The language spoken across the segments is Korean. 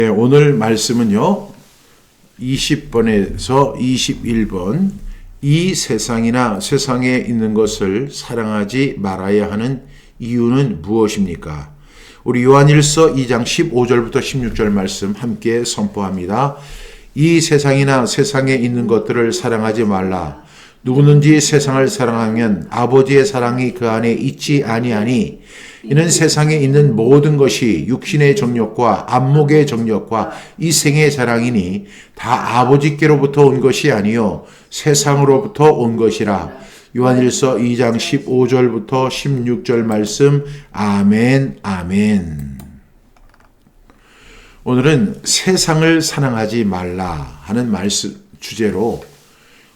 네, 오늘 말씀은요, 20번에서 21번, 이 세상이나 세상에 있는 것을 사랑하지 말아야 하는 이유는 무엇입니까? 우리 요한일서 2장 15절부터 16절 말씀 함께 선포합니다. 이 세상이나 세상에 있는 것들을 사랑하지 말라. 누구든지 세상을 사랑하면 아버지의 사랑이 그 안에 있지 아니하니 이는 세상에 있는 모든 것이 육신의 정욕과 안목의 정욕과 이 생의 자랑이니 다 아버지께로부터 온 것이 아니요 세상으로부터 온 것이라. 요한일서 2장 15절부터 16절 말씀. 아멘, 아멘. 오늘은 세상을 사랑하지 말라 하는 말씀 주제로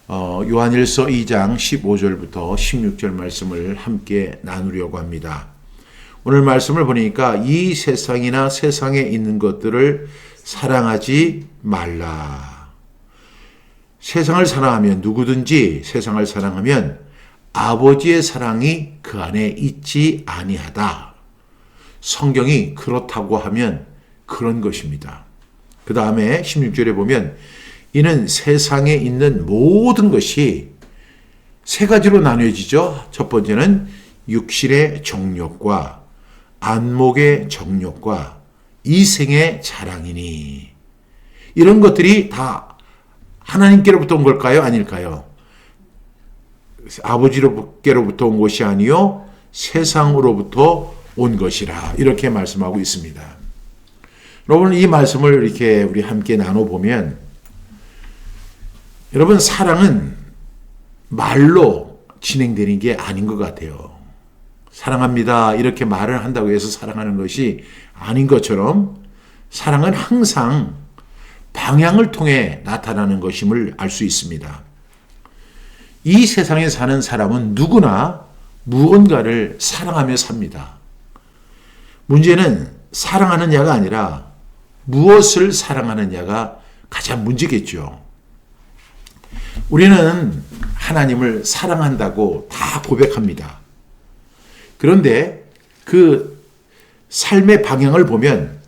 요한일서 2장 15절부터 16절 말씀을 함께 나누려고 합니다. 오늘 말씀을 보니까 이 세상이나 세상에 있는 것들을 사랑하지 말라. 세상을 사랑하면 누구든지 세상을 사랑하면 아버지의 사랑이 그 안에 있지 아니하다. 성경이 그렇다고 하면 그런 것입니다. 그 다음에 16절에 보면 이는 세상에 있는 모든 것이 세 가지로 나뉘어지죠. 첫 번째는 육신의 정욕과 안목의 정욕과 이생의 자랑이니, 이런 것들이 다 하나님께로부터 온 걸까요? 아닐까요? 아버지께로부터 온 것이 아니요 세상으로부터 온 것이라, 이렇게 말씀하고 있습니다. 여러분, 이 말씀을 이렇게 우리 함께 나눠보면, 여러분, 사랑은 말로 진행되는 게 아닌 것 같아요. 사랑합니다 이렇게 말을 한다고 해서 사랑하는 것이 아닌 것처럼, 사랑은 항상 방향을 통해 나타나는 것임을 알 수 있습니다. 이 세상에 사는 사람은 누구나 무언가를 사랑하며 삽니다. 문제는 사랑하느냐가 아니라 무엇을 사랑하느냐가 가장 문제겠죠. 우리는 하나님을 사랑한다고 다 고백합니다. 그런데 그 삶의 방향을 보면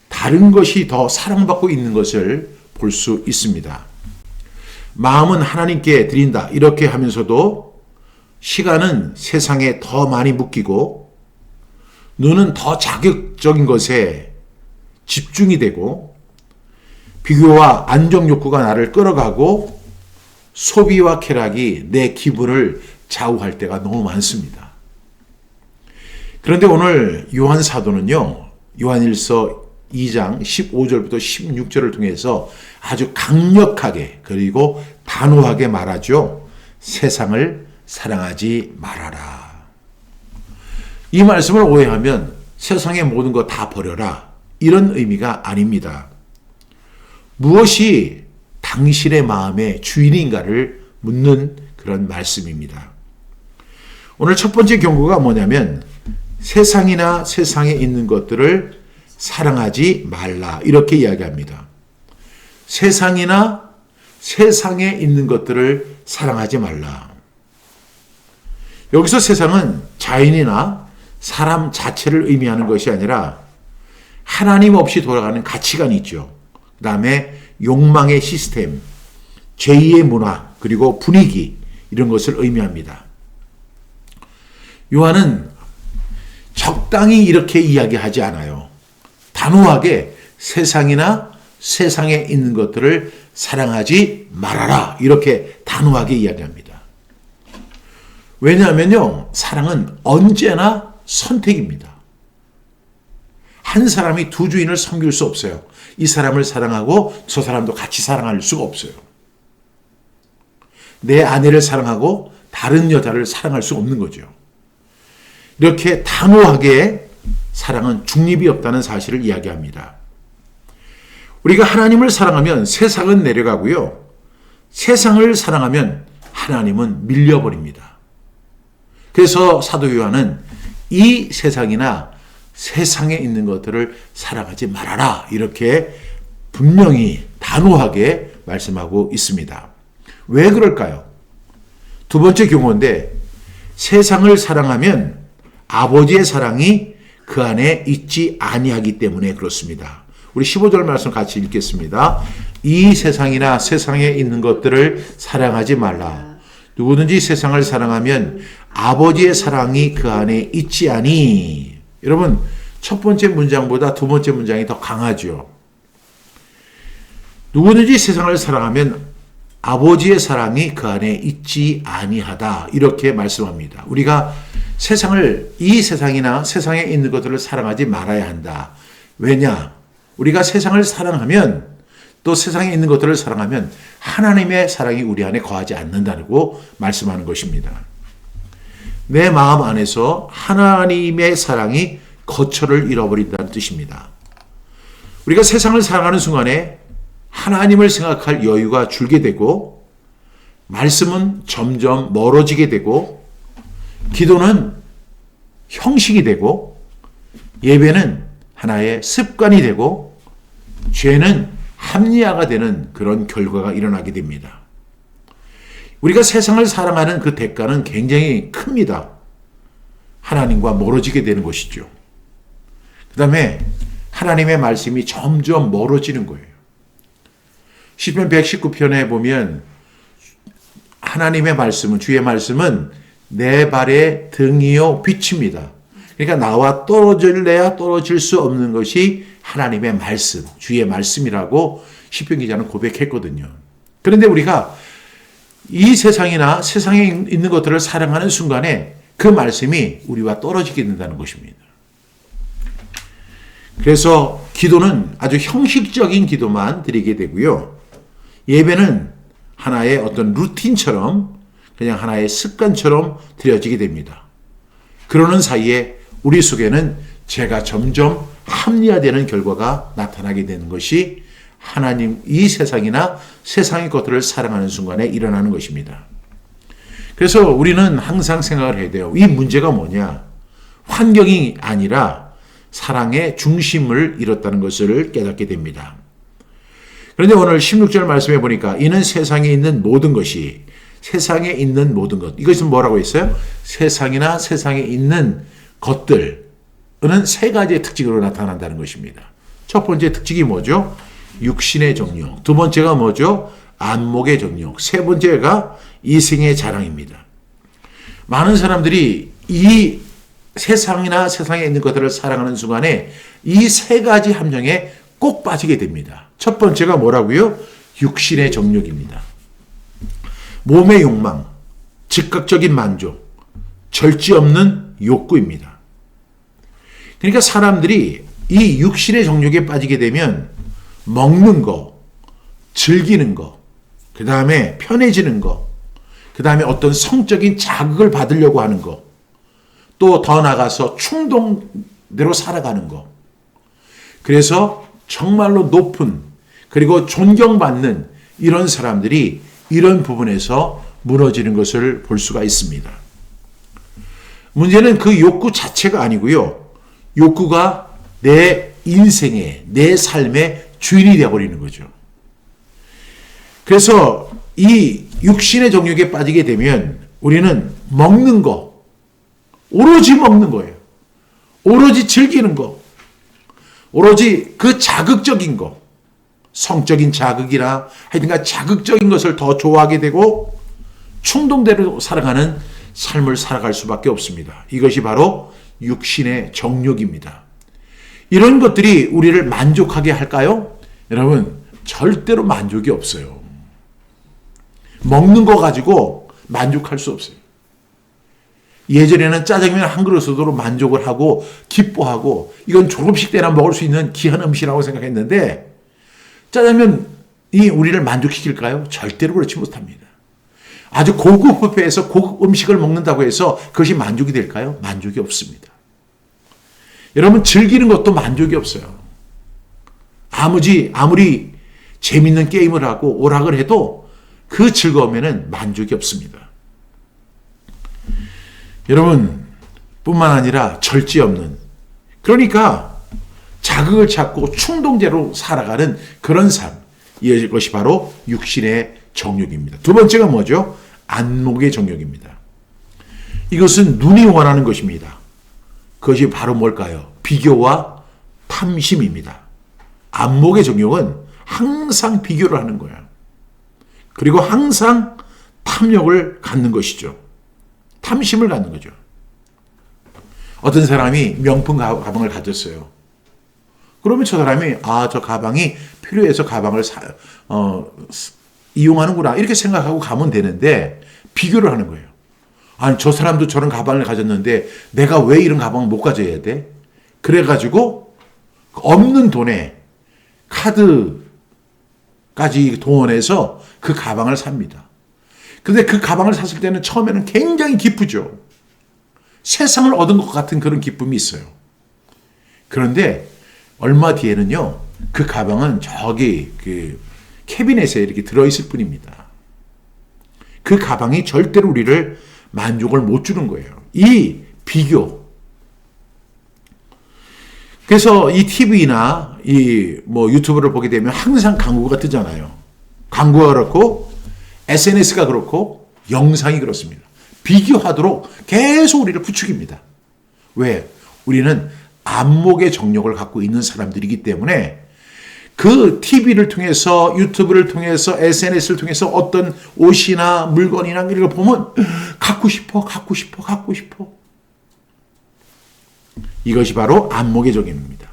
다른 것이 더 사랑받고 있는 것을 볼 수 있습니다. 마음은 하나님께 드린다 이렇게 하면서도 시간은 세상에 더 많이 묶이고 눈은 더 자극적인 것에 집중이 되고 비교와 안정 욕구가 나를 끌어가고 소비와 쾌락이 내 기분을 좌우할 때가 너무 많습니다. 그런데 오늘 요한 사도는요, 요한일서 2장 15절부터 16절을 통해서 아주 강력하게 그리고 단호하게 말하죠. 세상을 사랑하지 말아라. 이 말씀을 오해하면 세상의 모든 거 다 버려라, 이런 의미가 아닙니다. 무엇이 당신의 마음의 주인인가를 묻는 그런 말씀입니다. 오늘 첫 번째 경고가 뭐냐면 세상이나 세상에 있는 것들을 사랑하지 말라, 이렇게 이야기합니다. 세상이나 세상에 있는 것들을 사랑하지 말라. 여기서 세상은 자연이나 사람 자체를 의미하는 것이 아니라 하나님 없이 돌아가는 가치관이 있죠. 그 다음에 욕망의 시스템, 죄의 문화, 그리고 분위기, 이런 것을 의미합니다. 요한은 적당히 이렇게 이야기하지 않아요. 단호하게 세상이나 세상에 있는 것들을 사랑하지 말아라, 이렇게 단호하게 이야기합니다. 왜냐하면요, 사랑은 언제나 선택입니다. 한 사람이 두 주인을 섬길 수 없어요. 이 사람을 사랑하고 저 사람도 같이 사랑할 수가 없어요. 내 아내를 사랑하고 다른 여자를 사랑할 수 없는 거죠. 이렇게 단호하게 사랑은 중립이 없다는 사실을 이야기합니다. 우리가 하나님을 사랑하면 세상은 내려가고요, 세상을 사랑하면 하나님은 밀려버립니다. 그래서 사도 요한은 이 세상이나 세상에 있는 것들을 사랑하지 말아라, 이렇게 분명히 단호하게 말씀하고 있습니다. 왜 그럴까요? 두 번째 경고인데, 세상을 사랑하면 아버지의 사랑이 그 안에 있지 아니하기 때문에 그렇습니다. 우리 15절 말씀 같이 읽겠습니다. 이 세상이나 세상에 있는 것들을 사랑하지 말라. 누구든지 세상을 사랑하면 아버지의 사랑이 그 안에 있지 아니. 여러분, 첫 번째 문장보다 두 번째 문장이 더 강하죠. 누구든지 세상을 사랑하면 아버지의 사랑이 그 안에 있지 아니하다. 이렇게 말씀합니다. 우리가 이 세상이나 세상에 있는 것들을 사랑하지 말아야 한다. 왜냐? 우리가 세상을 사랑하면, 또 세상에 있는 것들을 사랑하면 하나님의 사랑이 우리 안에 거하지 않는다고 말씀하는 것입니다. 내 마음 안에서 하나님의 사랑이 거처를 잃어버린다는 뜻입니다. 우리가 세상을 사랑하는 순간에 하나님을 생각할 여유가 줄게 되고, 말씀은 점점 멀어지게 되고, 기도는 형식이 되고, 예배는 하나의 습관이 되고, 죄는 합리화가 되는 그런 결과가 일어나게 됩니다. 우리가 세상을 사랑하는 그 대가는 굉장히 큽니다. 하나님과 멀어지게 되는 것이죠. 그 다음에 하나님의 말씀이 점점 멀어지는 거예요. 시편 119편에 보면 하나님의 말씀은, 주의 말씀은 내 발의 등이요 빛입니다. 그러니까 나와 떨어질래야 떨어질 수 없는 것이 하나님의 말씀, 주의 말씀이라고 시편 기자는 고백했거든요. 그런데 우리가 이 세상이나 세상에 있는 것들을 사랑하는 순간에 그 말씀이 우리와 떨어지게 된다는 것입니다. 그래서 기도는 아주 형식적인 기도만 드리게 되고요. 예배는 하나의 어떤 루틴처럼, 그냥 하나의 습관처럼 드려지게 됩니다. 그러는 사이에 우리 속에는 죄가 점점 합리화되는 결과가 나타나게 되는 것이 하나님, 이 세상이나 세상의 것들을 사랑하는 순간에 일어나는 것입니다. 그래서 우리는 항상 생각을 해야 돼요. 이 문제가 뭐냐? 환경이 아니라 사랑의 중심을 잃었다는 것을 깨닫게 됩니다. 그런데 오늘 16절 말씀해 보니까 이는 세상에 있는 모든 것이, 세상에 있는 모든 것, 이것은 뭐라고 했어요? 세상이나 세상에 있는 것들은 세 가지의 특징으로 나타난다는 것입니다. 첫 번째 특징이 뭐죠? 육신의 정욕. 두 번째가 뭐죠? 안목의 정욕. 세 번째가 이생의 자랑입니다. 많은 사람들이 이 세상이나 세상에 있는 것들을 사랑하는 순간에 이 세 가지 함정에 꼭 빠지게 됩니다. 첫 번째가 뭐라고요? 육신의 정욕입니다. 몸의 욕망, 즉각적인 만족, 절제 없는 욕구입니다. 그러니까 사람들이 이 육신의 정욕에 빠지게 되면 먹는 거, 즐기는 거, 그 다음에 편해지는 거, 그 다음에 어떤 성적인 자극을 받으려고 하는 거, 또 더 나가서 충동대로 살아가는 거. 그래서 정말로 높은, 그리고 존경받는 이런 사람들이 이런 부분에서 무너지는 것을 볼 수가 있습니다. 문제는 그 욕구 자체가 아니고요. 욕구가 내 인생의, 내 삶의 주인이 되어버리는 거죠. 그래서 이 육신의 정욕에 빠지게 되면 우리는 먹는 거, 오로지 먹는 거예요. 오로지 즐기는 거, 오로지 그 자극적인 거, 성적인 자극이나 하여튼가 자극적인 것을 더 좋아하게 되고 충동대로 살아가는 삶을 살아갈 수밖에 없습니다. 이것이 바로 육신의 정욕입니다. 이런 것들이 우리를 만족하게 할까요? 여러분, 절대로 만족이 없어요. 먹는 거 가지고 만족할 수 없어요. 예전에는 짜장면 한 그릇으로 만족을 하고 기뻐하고 이건 졸업식 때나 먹을 수 있는 귀한 음식이라고 생각했는데, 짜장면이 우리를 만족시킬까요? 절대로 그렇지 못합니다. 아주 고급 뷔페에서 고급 음식을 먹는다고 해서 그것이 만족이 될까요? 만족이 없습니다. 여러분, 즐기는 것도 만족이 없어요. 아무리 재밌는 게임을 하고 오락을 해도 그 즐거움에는 만족이 없습니다. 여러분, 뿐만 아니라 절제 없는, 그러니까 자극을 찾고 충동대로 살아가는 그런 삶, 이것이 바로 육신의 정욕입니다. 두 번째가 뭐죠? 안목의 정욕입니다. 이것은 눈이 원하는 것입니다. 그것이 바로 뭘까요? 비교와 탐심입니다. 안목의 정욕은 항상 비교를 하는 거야. 그리고 항상 탐욕을 갖는 것이죠. 탐심을 갖는 거죠. 어떤 사람이 명품 가방을 가졌어요. 그러면 저 사람이 저 가방이 필요해서 가방을 이용하는구나 이렇게 생각하고 가면 되는데 비교를 하는 거예요. 아니 저 사람도 저런 가방을 가졌는데 내가 왜 이런 가방을 못 가져야 돼? 그래가지고 없는 돈에 카드까지 동원해서 그 가방을 삽니다. 그런데 그 가방을 샀을 때는 처음에는 굉장히 기쁘죠. 세상을 얻은 것 같은 그런 기쁨이 있어요. 그런데 얼마 뒤에는요, 그 가방은 저기 그 캐비넷에 이렇게 들어있을 뿐입니다. 그 가방이 절대로 우리를 만족을 못 주는 거예요. 이 비교. 그래서 이 TV나 유튜브를 보게 되면 항상 광고가 뜨잖아요. 광고가 그렇고 SNS가 그렇고 영상이 그렇습니다. 비교하도록 계속 우리를 부추깁니다. 왜? 우리는 안목의 정욕을 갖고 있는 사람들이기 때문에 그 TV를 통해서 유튜브를 통해서 SNS를 통해서 어떤 옷이나 물건이나 이런 걸 보면 갖고 싶어. 이것이 바로 안목의 정욕입니다.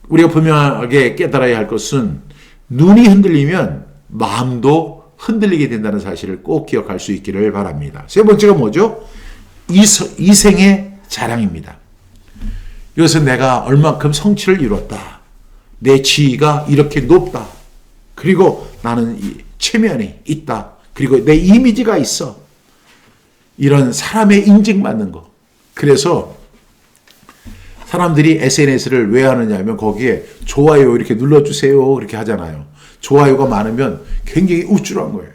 우리가 분명하게 깨달아야 할 것은 눈이 흔들리면 마음도 흔들리게 된다는 사실을 꼭 기억할 수 있기를 바랍니다. 세 번째가 뭐죠? 이생의 자랑입니다. 이것은 내가 얼만큼 성취를 이뤘다. 내 지위가 이렇게 높다. 그리고 나는 체면이 있다. 그리고 내 이미지가 있어. 이런 사람의 인증받는 거. 그래서 사람들이 SNS를 왜 하느냐면 거기에 좋아요 이렇게 눌러주세요 이렇게 하잖아요. 좋아요가 많으면 굉장히 우쭐한 거예요.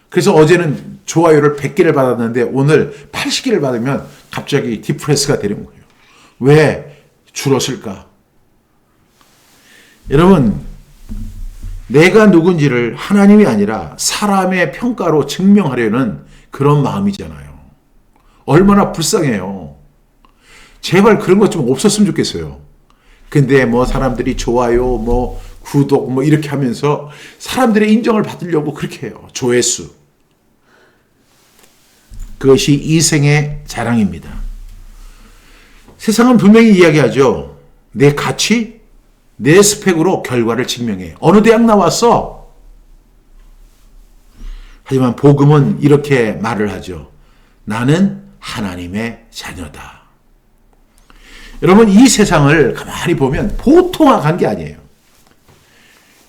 그래서 어제는 좋아요를 100개를 받았는데 오늘 80개를 받으면 갑자기 디프레스가 되는 거예요. 왜 줄었을까? 여러분, 내가 누군지를 하나님이 아니라 사람의 평가로 증명하려는 그런 마음이잖아요. 얼마나 불쌍해요. 제발 그런 것 좀 없었으면 좋겠어요. 근데 사람들이 좋아요, 구독, 이렇게 하면서 사람들의 인정을 받으려고 그렇게 해요. 조회수. 그것이 이생의 자랑입니다. 세상은 분명히 이야기하죠. 내 가치, 내 스펙으로 결과를 증명해. 어느 대학 나왔어? 하지만 복음은 이렇게 말을 하죠. 나는 하나님의 자녀다. 여러분, 이 세상을 가만히 보면 보통한 게 아니에요.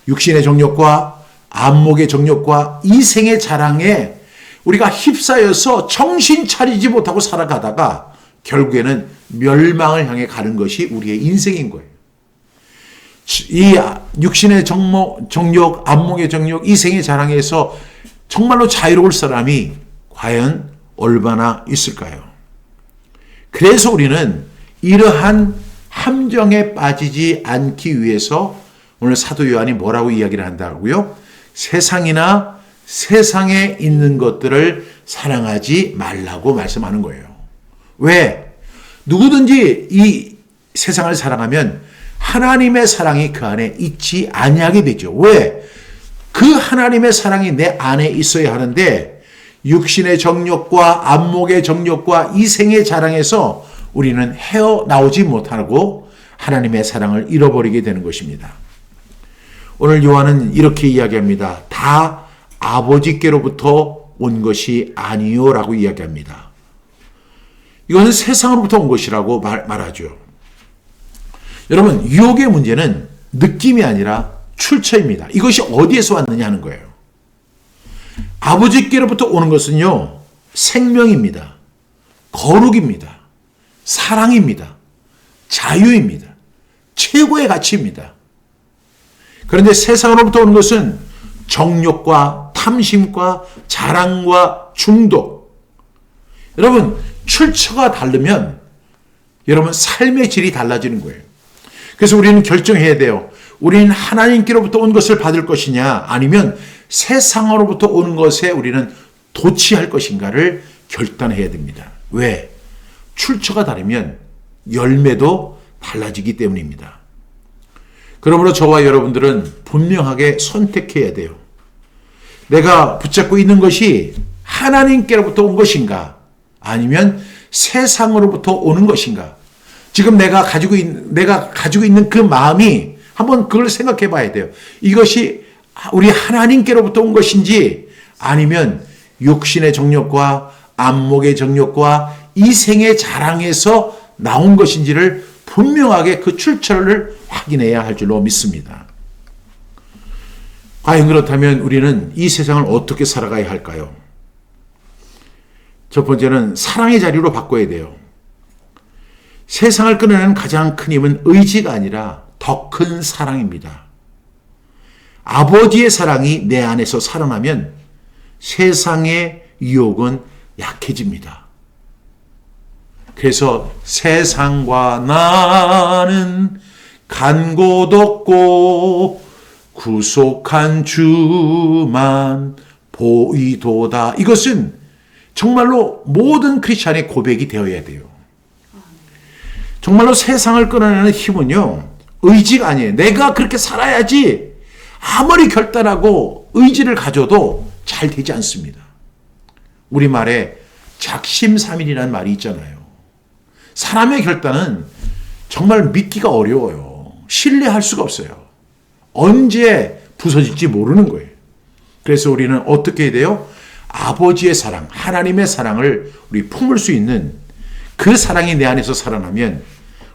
육신의 정욕과 안목의 정욕과 이생의 자랑에 우리가 휩싸여서 정신 차리지 못하고 살아가다가 결국에는 멸망을 향해 가는 것이 우리의 인생인 거예요. 이 육신의 정욕, 안목의 정욕, 이생의 자랑에서 정말로 자유로울 사람이 과연 얼마나 있을까요? 그래서 우리는 이러한 함정에 빠지지 않기 위해서 오늘 사도 요한이 뭐라고 이야기를 한다고요? 세상이나 세상에 있는 것들을 사랑하지 말라고 말씀하는 거예요. 왜? 누구든지 이 세상을 사랑하면 하나님의 사랑이 그 안에 있지 아니하게 되죠. 왜? 그 하나님의 사랑이 내 안에 있어야 하는데 육신의 정욕과 안목의 정욕과 이생의 자랑에서 우리는 헤어나오지 못하고 하나님의 사랑을 잃어버리게 되는 것입니다. 오늘 요한은 이렇게 이야기합니다. 다 아버지께로부터 온 것이 아니요 라고 이야기합니다. 이것은 세상으로부터 온 것이라고 말하죠. 여러분, 유혹의 문제는 느낌이 아니라 출처입니다. 이것이 어디에서 왔느냐 하는 거예요. 아버지께로부터 오는 것은요, 생명입니다. 거룩입니다. 사랑입니다. 자유입니다. 최고의 가치입니다. 그런데 세상으로부터 오는 것은 정욕과 탐심과 자랑과 중독. 여러분, 출처가 다르면 여러분 삶의 질이 달라지는 거예요. 그래서 우리는 결정해야 돼요. 우리는 하나님께로부터 온 것을 받을 것이냐 아니면 세상으로부터 오는 것에 우리는 도취할 것인가를 결단해야 됩니다. 왜? 출처가 다르면 열매도 달라지기 때문입니다. 그러므로 저와 여러분들은 분명하게 선택해야 돼요. 내가 붙잡고 있는 것이 하나님께로부터 온 것인가? 아니면 세상으로부터 오는 것인가? 지금 내가 가지고 있는 그 마음이 한번 그걸 생각해 봐야 돼요. 이것이 우리 하나님께로부터 온 것인지 아니면 육신의 정욕과 안목의 정욕과 이생의 자랑에서 나온 것인지를 분명하게 그 출처를 확인해야 할 줄로 믿습니다. 과연 그렇다면 우리는 이 세상을 어떻게 살아가야 할까요? 첫 번째는 사랑의 자리로 바꿔야 돼요. 세상을 끌어내는 가장 큰 힘은 의지가 아니라 더 큰 사랑입니다. 아버지의 사랑이 내 안에서 살아나면 세상의 유혹은 약해집니다. 그래서 세상과 나는 간 곳 없고 구속한 주만 보이도다. 이것은 정말로 모든 크리스찬의 고백이 되어야 돼요. 정말로 세상을 끌어내는 힘은요, 의지가 아니에요. 내가 그렇게 살아야지 아무리 결단하고 의지를 가져도 잘 되지 않습니다. 우리말에 작심삼일이라는 말이 있잖아요. 사람의 결단은 정말 믿기가 어려워요. 신뢰할 수가 없어요. 언제 부서질지 모르는 거예요. 그래서 우리는 어떻게 해야 돼요? 아버지의 사랑, 하나님의 사랑을 우리 품을 수 있는 그 사랑이 내 안에서 살아나면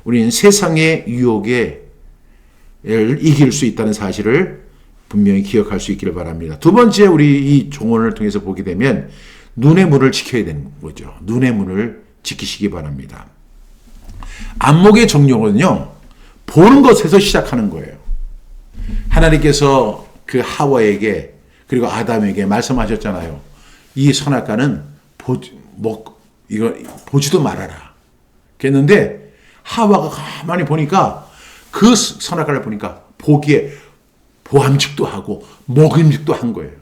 우리는 세상의 유혹에 이길 수 있다는 사실을 분명히 기억할 수 있기를 바랍니다. 두 번째, 우리 이 종언을 통해서 보게 되면 눈의 문을 지켜야 되는 거죠. 눈의 문을 지키시기 바랍니다. 안목의 정욕은요, 보는 것에서 시작하는 거예요. 하나님께서 그 하와에게 그리고 아담에게 말씀하셨잖아요. 이 선악과는 보지도 말아라. 그랬는데 하와가 가만히 보니까 그 선악과를 보니까 보기에 보암직도 하고 먹음직도 한 거예요.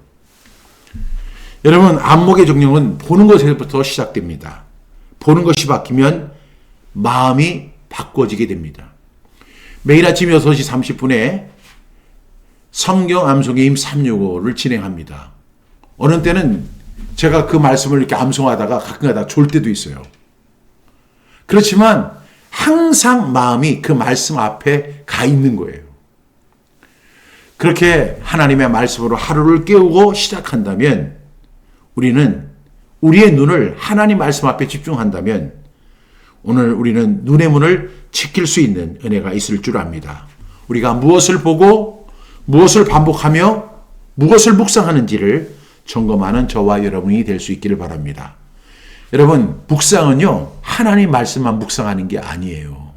여러분, 안목의 정욕은 보는 것에서부터 시작됩니다. 보는 것이 바뀌면 마음이 바꿔지게 됩니다. 매일 아침 6시 30분에 성경 암송의 힘 365를 진행합니다. 어느 때는 제가 그 말씀을 이렇게 암송하다가 가끔가다 졸 때도 있어요. 그렇지만 항상 마음이 그 말씀 앞에 가 있는 거예요. 그렇게 하나님의 말씀으로 하루를 깨우고 시작한다면 우리는 우리의 눈을 하나님 말씀 앞에 집중한다면 오늘 우리는 눈의 문을 지킬 수 있는 은혜가 있을 줄 압니다. 우리가 무엇을 보고 무엇을 반복하며 무엇을 묵상하는지를 점검하는 저와 여러분이 될 수 있기를 바랍니다. 여러분, 묵상은요, 하나님 말씀만 묵상하는 게 아니에요.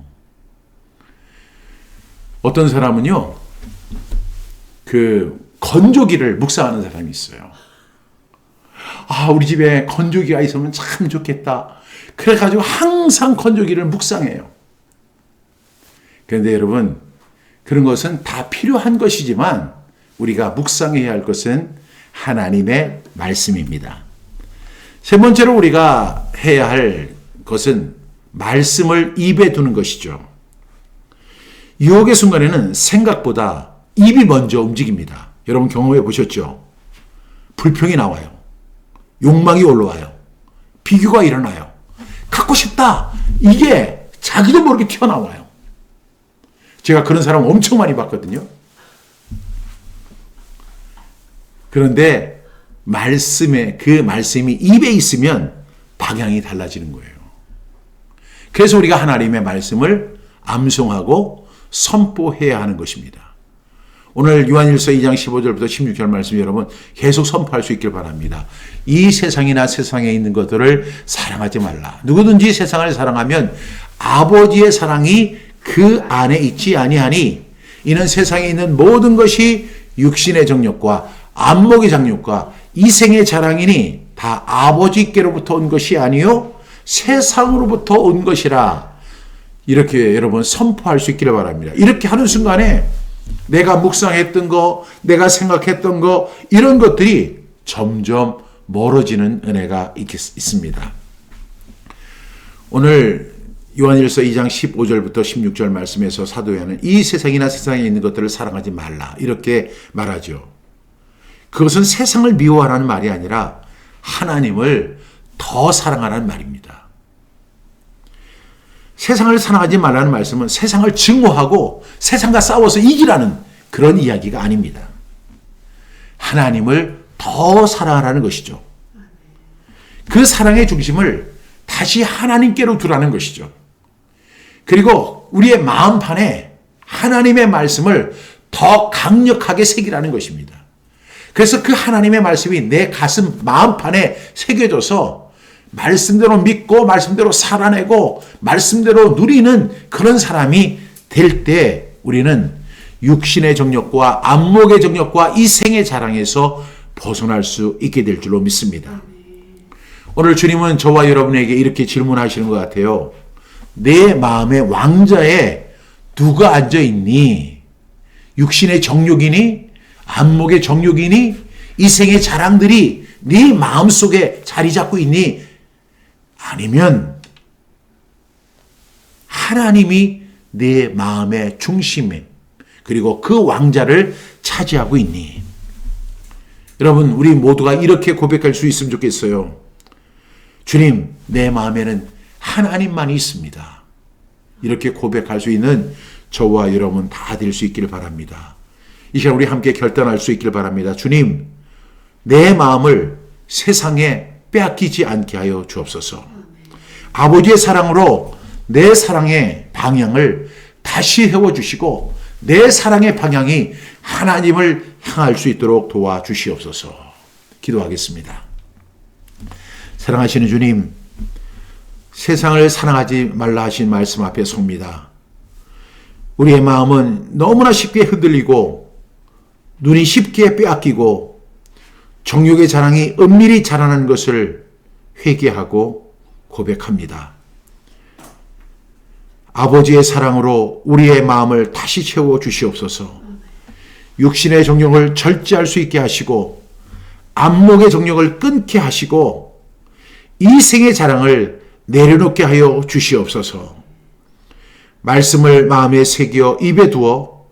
어떤 사람은요, 그 건조기를 묵상하는 사람이 있어요. 아, 우리 집에 건조기가 있으면 참 좋겠다. 그래가지고 항상 건조기를 묵상해요. 그런데 여러분, 그런 것은 다 필요한 것이지만 우리가 묵상해야 할 것은 하나님의 말씀입니다. 세 번째로 우리가 해야 할 것은 말씀을 입에 두는 것이죠. 유혹의 순간에는 생각보다 입이 먼저 움직입니다. 여러분 경험해 보셨죠? 불평이 나와요. 욕망이 올라와요. 비교가 일어나요. 갖고 싶다. 이게 자기도 모르게 튀어나와요. 제가 그런 사람 엄청 많이 봤거든요. 그런데 그 말씀이 입에 있으면 방향이 달라지는 거예요. 그래서 우리가 하나님의 말씀을 암송하고 선포해야 하는 것입니다. 오늘 요한일서 2장 15절부터 16절 말씀 여러분 계속 선포할 수 있길 바랍니다. 이 세상이나 세상에 있는 것들을 사랑하지 말라. 누구든지 세상을 사랑하면 아버지의 사랑이 그 안에 있지 아니하니 이는 세상에 있는 모든 것이 육신의 정욕과 안목의 정욕과 이생의 자랑이니 다 아버지께로부터 온 것이 아니요 세상으로부터 온 것이라. 이렇게 여러분 선포할 수 있기를 바랍니다. 이렇게 하는 순간에 내가 묵상했던 거, 내가 생각했던 거 이런 것들이 점점 멀어지는 은혜가 있습니다. 오늘 요한일서 2장 15절부터 16절 말씀에서 사도 요한은 이 세상이나 세상에 있는 것들을 사랑하지 말라 이렇게 말하죠. 그것은 세상을 미워하라는 말이 아니라 하나님을 더 사랑하라는 말입니다. 세상을 사랑하지 말라는 말씀은 세상을 증오하고 세상과 싸워서 이기라는 그런 이야기가 아닙니다. 하나님을 더 사랑하라는 것이죠. 그 사랑의 중심을 다시 하나님께로 두라는 것이죠. 그리고 우리의 마음판에 하나님의 말씀을 더 강력하게 새기라는 것입니다. 그래서 그 하나님의 말씀이 내 가슴 마음판에 새겨져서 말씀대로 믿고 말씀대로 살아내고 말씀대로 누리는 그런 사람이 될 때 우리는 육신의 정욕과 안목의 정욕과 이 생의 자랑에서 벗어날 수 있게 될 줄로 믿습니다. 오늘 주님은 저와 여러분에게 이렇게 질문하시는 것 같아요. 내 마음의 왕좌에 누가 앉아 있니? 육신의 정욕이니? 안목의 정욕이니? 이 생의 자랑들이 네 마음속에 자리 잡고 있니? 아니면 하나님이 내 마음의 중심에 그리고 그 왕자를 차지하고 있니? 여러분, 우리 모두가 이렇게 고백할 수 있으면 좋겠어요. 주님, 내 마음에는 하나님만이 있습니다. 이렇게 고백할 수 있는 저와 여러분 다 될 수 있기를 바랍니다. 이 시간 우리 함께 결단할 수 있기를 바랍니다. 주님, 내 마음을 세상에 빼앗기지 않게 하여 주옵소서. 아버지의 사랑으로 내 사랑의 방향을 다시 세워주시고 내 사랑의 방향이 하나님을 향할 수 있도록 도와주시옵소서. 기도하겠습니다. 사랑하시는 주님, 세상을 사랑하지 말라 하신 말씀 앞에 섭니다. 우리의 마음은 너무나 쉽게 흔들리고 눈이 쉽게 빼앗기고 정욕의 자랑이 은밀히 자라나는 것을 회개하고 고백합니다. 아버지의 사랑으로 우리의 마음을 다시 채워 주시옵소서. 육신의 정욕을 절제할 수 있게 하시고 안목의 정욕을 끊게 하시고 이 생의 자랑을 내려놓게 하여 주시옵소서. 말씀을 마음에 새겨 입에 두어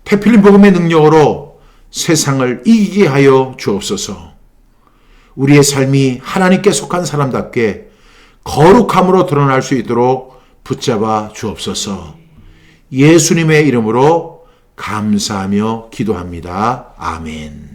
태필린 복음의 능력으로 세상을 이기게 하여 주옵소서. 우리의 삶이 하나님께 속한 사람답게 거룩함으로 드러날 수 있도록 붙잡아 주옵소서. 예수님의 이름으로 감사하며 기도합니다. 아멘.